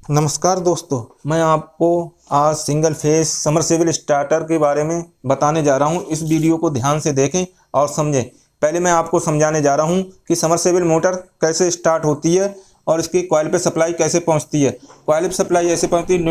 नमस्कार दोस्तों, मैं आपको आज सिंगल फेस समरसेबल स्टार्टर के बारे में बताने जा रहा हूं। इस वीडियो को ध्यान से देखें और समझें। पहले मैं आपको समझाने जा रहा हूं कि समरसेबल मोटर कैसे स्टार्ट होती है और इसकी कॉइल पे सप्लाई कैसे पहुंचती है। कॉइल पे सप्लाई ऐसे पहुंचती है,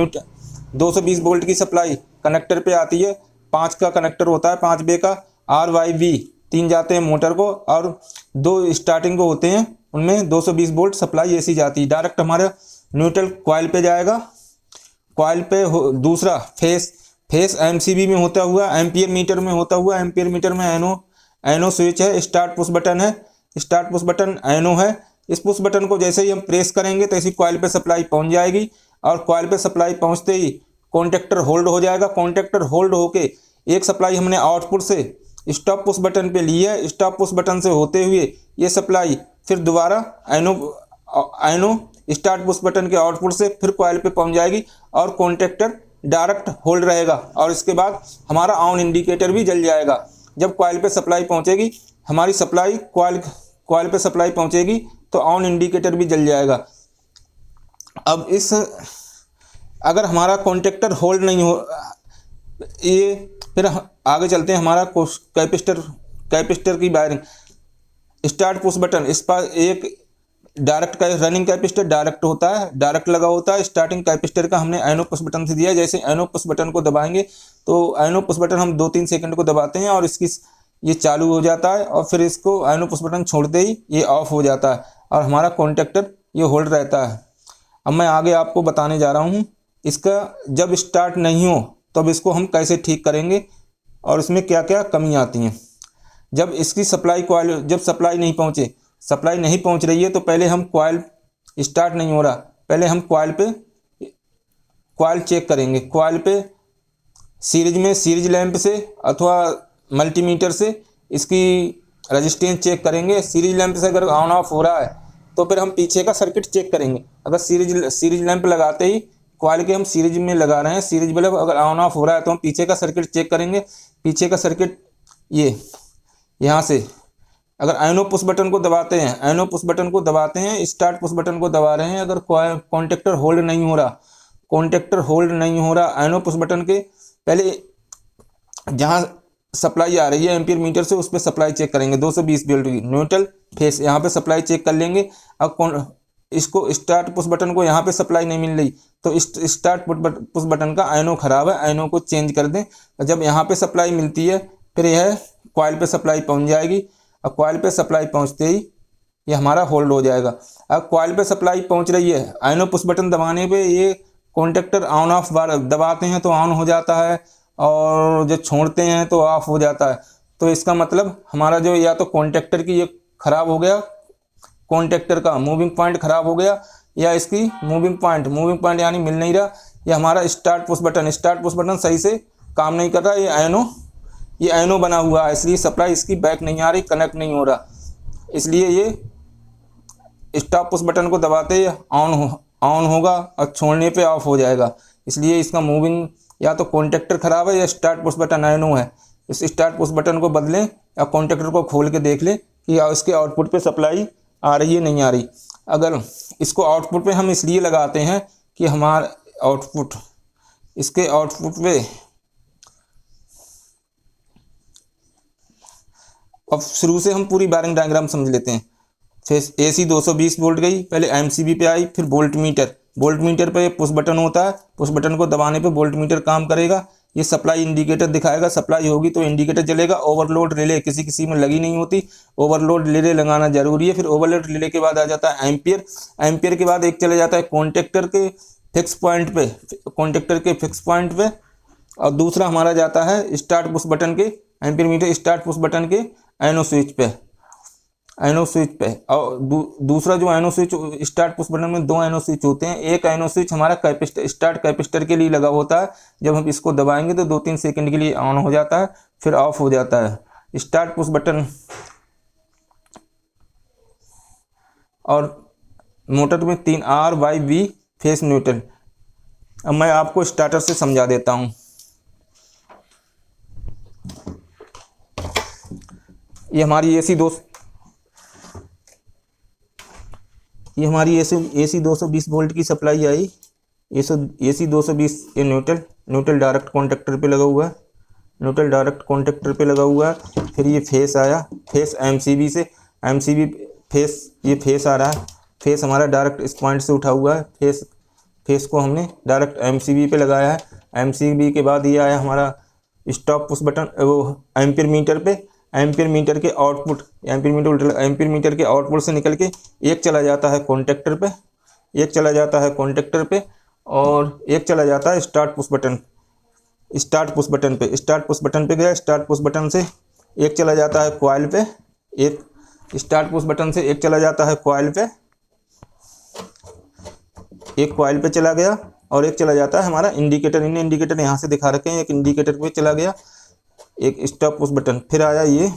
220 वोल्ट की सप्लाई कनेक्टर पे आती है। 5 का कनेक्टर होता है, 5 वे का। आर वाई वी 3 जाते हैं मोटर को और 2 स्टार्टिंग को होते हैं, उनमें 220 वोल्ट सप्लाई ऐसी जाती है। डायरेक्ट हमारे न्यूट्रल कॉइल पे जाएगा। कॉइल पे दूसरा फेस फेस एमसीबी में होता हुआ एम्पियर मीटर में होता हुआ, एम्पियर मीटर में एनो एनो स्विच है। स्टार्ट पुश बटन है, स्टार्ट पुश बटन एनो है। इस पुश बटन को जैसे ही हम प्रेस करेंगे तो इसी कॉइल पे सप्लाई पहुंच जाएगी और कॉइल पे सप्लाई पहुंचते ही कॉन्टेक्टर होल्ड हो जाएगा। कॉन्टेक्टर होल्ड होके एक सप्लाई हमने आउटपुट से स्टॉप पुश बटन पे ली है। स्टॉप पुश बटन से होते हुए ये सप्लाई फिर दोबारा एनो एनो स्टार्ट पुश बटन के आउटपुट से फिर कॉइल पे पहुंच जाएगी और कॉन्टेक्टर डायरेक्ट होल्ड रहेगा। और इसके बाद हमारा ऑन इंडिकेटर भी जल जाएगा। जब कॉइल पे सप्लाई पहुंचेगी, हमारी सप्लाई कॉइल पे सप्लाई पहुंचेगी तो ऑन इंडिकेटर भी जल जाएगा। अब इस अगर हमारा कॉन्टेक्टर होल्ड नहीं हो, ये फिर आगे चलते हैं। हमारा कैपेसिटर की वायरिंग। स्टार्ट पुश बटन, इस पर एक डायरेक्ट का रनिंग कैपेसिटर डायरेक्ट होता है, डायरेक्ट लगा होता है। स्टार्टिंग कैपेसिटर का हमने एनो पुश बटन से दिया। जैसे एनो पुश बटन को दबाएंगे तो एनो पुश बटन हम 2-3 सेकंड को दबाते हैं और इसकी ये चालू हो जाता है और फिर इसको एनो पुश बटन छोड़ते ही ये ऑफ हो जाता है और हमारा कॉन्टेक्टर ये होल्ड रहता है। अब मैं आगे आपको बताने जा रहा हूँ इसका जब स्टार्ट नहीं हो तब इसको हम कैसे ठीक करेंगे और इसमें क्या क्या कमी आती हैं। जब इसकी जब सप्लाई नहीं पहुंच रही है तो पहले हम कॉइल स्टार्ट नहीं हो रहा, पहले हम कॉइल चेक करेंगे। कॉइल पे सीरीज लैंप से अथवा मल्टीमीटर से इसकी रेजिस्टेंस चेक करेंगे। सीरीज लैंप से अगर ऑन ऑफ हो रहा है तो फिर हम पीछे का सर्किट चेक करेंगे। अगर सीरीज लैंप लगाते ही कॉइल के हम सीरीज में लगा रहे हैं, सीरीज बल्ब अगर ऑन ऑफ हो रहा है तो हम पीछे का सर्किट चेक करेंगे। पीछे का सर्किट ये यहाँ से अगर एनो पुश बटन को दबाते हैं, स्टार्ट पुश बटन को दबा रहे हैं, अगर कॉन्टेक्टर होल्ड नहीं हो रहा एनो पुश बटन के पहले जहाँ सप्लाई आ रही है एम्पियर मीटर से उस पर सप्लाई चेक करेंगे। 220 वोल्ट की न्यूट्रल फेस यहाँ पे सप्लाई चेक कर लेंगे। अब इसको स्टार्ट पुश बटन को यहाँ पे सप्लाई नहीं मिल रही तो स्टार्ट पुश बटन का एनो खराब है, एनो को चेंज कर दें। जब यहाँ पे सप्लाई मिलती है फिर यह कॉइल पे सप्लाई पहुँच जाएगी। अब कॉइल पे सप्लाई पहुंचते ही ये हमारा होल्ड हो जाएगा। अब कॉइल पे सप्लाई पहुंच रही है, एनो पुश बटन दबाने पे ये कॉन्टेक्टर ऑन ऑफ बार दबाते हैं तो ऑन हो जाता है और जब छोड़ते हैं तो ऑफ हो जाता है। तो इसका मतलब हमारा जो या तो कॉन्टेक्टर की ये खराब हो गया, कॉन्टेक्टर का मूविंग पॉइंट खराब हो गया, या इसकी मूविंग पॉइंट यानी मिल नहीं रहा, या हमारा स्टार्ट पुश बटन सही से काम नहीं कर रहा। ये एनो बना हुआ है इसलिए सप्लाई इसकी बैक नहीं आ रही, कनेक्ट नहीं हो रहा, इसलिए ये स्टॉप पुश बटन को दबाते ही ऑन होगा और छोड़ने पे ऑफ हो जाएगा। इसलिए इसका मूविंग या तो कॉन्टेक्टर खराब है या स्टार्ट पुश बटन एनो है। इस स्टार्ट पुश बटन को बदलें या कॉन्टेक्टर को खोल के देख लें कि इसके आउटपुट पे सप्लाई आ रही है नहीं आ रही। अगर इसको आउटपुट पे हम इसलिए लगाते हैं कि हमारा इसके आउटपुट पे अब शुरू से हम पूरी वायरिंग डायग्राम समझ लेते हैं। फिर एसी 220 वोल्ट गई, पहले एमसीबी पे आई, फिर वोल्ट मीटर पे पुश बटन होता है। पुश बटन को दबाने पे वोल्ट मीटर काम करेगा। ये सप्लाई इंडिकेटर दिखाएगा, सप्लाई होगी तो इंडिकेटर जलेगा। ओवरलोड रिले किसी में लगी नहीं होती, ओवरलोड रिले लगाना जरूरी है। फिर ओवरलोड रिले के बाद आ जाता है एम्पियर के बाद एक चले जाता है कॉन्टेक्टर के फिक्स पॉइंट पे और दूसरा हमारा जाता है स्टार्ट पुश बटन के ampere meter start push button के एनो स्विच पे। और दूसरा जो NO switch start push button में 2 एनो स्विच होते हैं। एक एनो स्विच हमारा स्टार्ट कैपेसिटर के लिए लगा होता है, जब हम इसको दबाएंगे तो 2-3 सेकंड के लिए ऑन हो जाता है फिर ऑफ हो जाता है स्टार्ट पुश बटन। और मोटर में 3 R Y V phase neutral. अब मैं आपको स्टार्टर से समझा देता हूँ। ये हमारी एसी 220 वोल्ट की सप्लाई आई। AC 220 ये न्यूट्रल डायरेक्ट कॉन्टेक्टर पे लगा हुआ है, न्यूट्रल डायरेक्ट कॉन्टेक्टर पे लगा हुआ है। फिर ये फेस आया, फेस MCB से, MCB फेस, ये फेस आ रहा है, फेस हमारा डायरेक्ट इस पॉइंट से उठा हुआ है, फेस को हमने डायरेक्ट MCB पे लगाया है। MCB के बाद ये आया हमारा स्टॉप पुश बटन, वो एम्पीयर मीटर पे, एम्पीयर मीटर के आउटपुट, एम्पीयर मीटर के आउटपुट से निकल के एक चला जाता है कॉन्टेक्टर पे, एक चला जाता है कॉन्टेक्टर पे, और एक चला जाता है स्टार्ट पुश बटन पे, स्टार्ट पुश बटन पे गया, स्टार्ट पुश बटन से एक चला जाता है कॉइल पे, एक स्टार्ट पुश बटन से एक चला जाता है कॉइल पे, एक कॉइल पे चला गया, और एक चला जाता है हमारा इंडिकेटर, इन्हें इंडिकेटर यहाँ से दिखा रखे हैं, एक इंडिकेटर पे चला गया, एक स्टॉप पुश बटन। फिर आया ये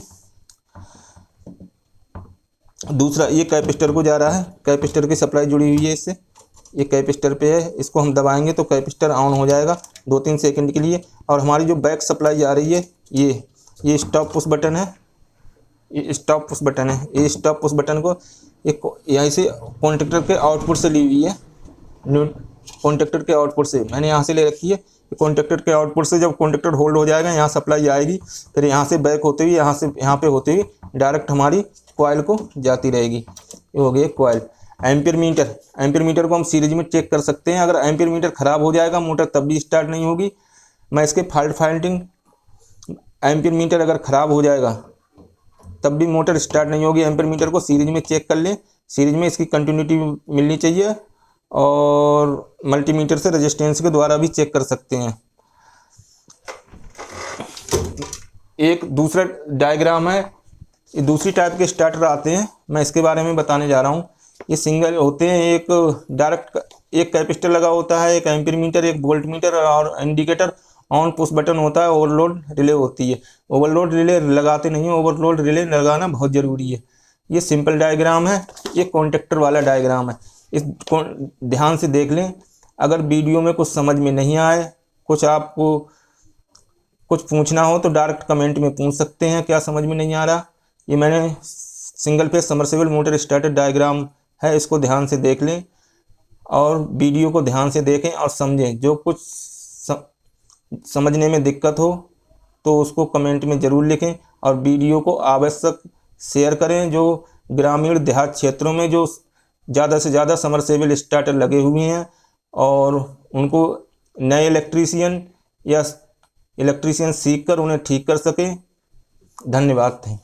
दूसरा, ये कैपेसिटर को जा रहा है, कैपेसिटर की सप्लाई जुड़ी हुई है इससे, ये कैपेसिटर पे है, इसको हम दबाएंगे तो कैपेसिटर ऑन हो जाएगा 2-3 सेकंड के लिए। और हमारी जो बैक सप्लाई जा रही है, ये स्टॉप पुश बटन है, ये स्टॉप पुश बटन है, ये स्टॉप पुश बटन को एक यहाँ से कॉन्टेक्टर के आउटपुट से ली हुई है, कॉन्टेक्टर के आउटपुट से मैंने यहाँ से ले रखी है। कॉन्टेक्टर के आउटपुट से जब कॉन्टेक्टर होल्ड हो जाएगा, यहाँ सप्लाई आएगी, फिर यहाँ से बैक होते हुए यहाँ से यहाँ पे होते हुए डायरेक्ट हमारी कॉइल को जाती रहेगी। ये हो गई कॉइल। एम्पीयर मीटर को हम सीरीज में चेक कर सकते हैं। अगर एम्पीयर मीटर ख़राब हो जाएगा मोटर तब भी स्टार्ट नहीं होगी। मैं इसके फॉल्ट फाइंडिंग, एम्पीयर मीटर अगर ख़राब हो जाएगा तब भी मोटर स्टार्ट नहीं होगी। एम्पीयर मीटर को सीरीज में चेक कर लें, सीरीज में इसकी कंटिन्यूटी मिलनी चाहिए, और मल्टीमीटर से रेजिस्टेंस के द्वारा भी चेक कर सकते हैं। एक दूसरा डायग्राम है, ये दूसरी टाइप के स्टार्टर आते हैं, मैं इसके बारे में बताने जा रहा हूँ। ये सिंगल होते हैं, एक डायरेक्ट एक कैपेसिटर लगा होता है, एक एम्पीयर मीटर, एक वोल्ट मीटर और इंडिकेटर, ऑन पुश बटन होता है, ओवरलोड रिले होती है। ओवरलोड रिले लगाते नहीं है, ओवरलोड रिले लगाना बहुत ज़रूरी है। ये सिंपल डायग्राम है, ये कॉन्टेक्टर वाला डायग्राम है। इसको ध्यान से देख लें। अगर वीडियो में कुछ समझ में नहीं आए, कुछ आपको कुछ पूछना हो तो डायरेक्ट कमेंट में पूछ सकते हैं, क्या समझ में नहीं आ रहा। ये मैंने single phase submersible motor starter diagram है, इसको ध्यान से देख लें और वीडियो को ध्यान से देखें और समझें। जो कुछ समझने में दिक्कत हो तो उसको कमेंट में ज़रूर लिखें, और वीडियो को आवश्यक शेयर करें। जो ग्रामीण देहात क्षेत्रों में जो ज़्यादा से ज़्यादा समरसेबल स्टार्टर लगे हुए हैं और उनको नए इलेक्ट्रीशियन सीख कर उन्हें ठीक कर सकें। धन्यवाद।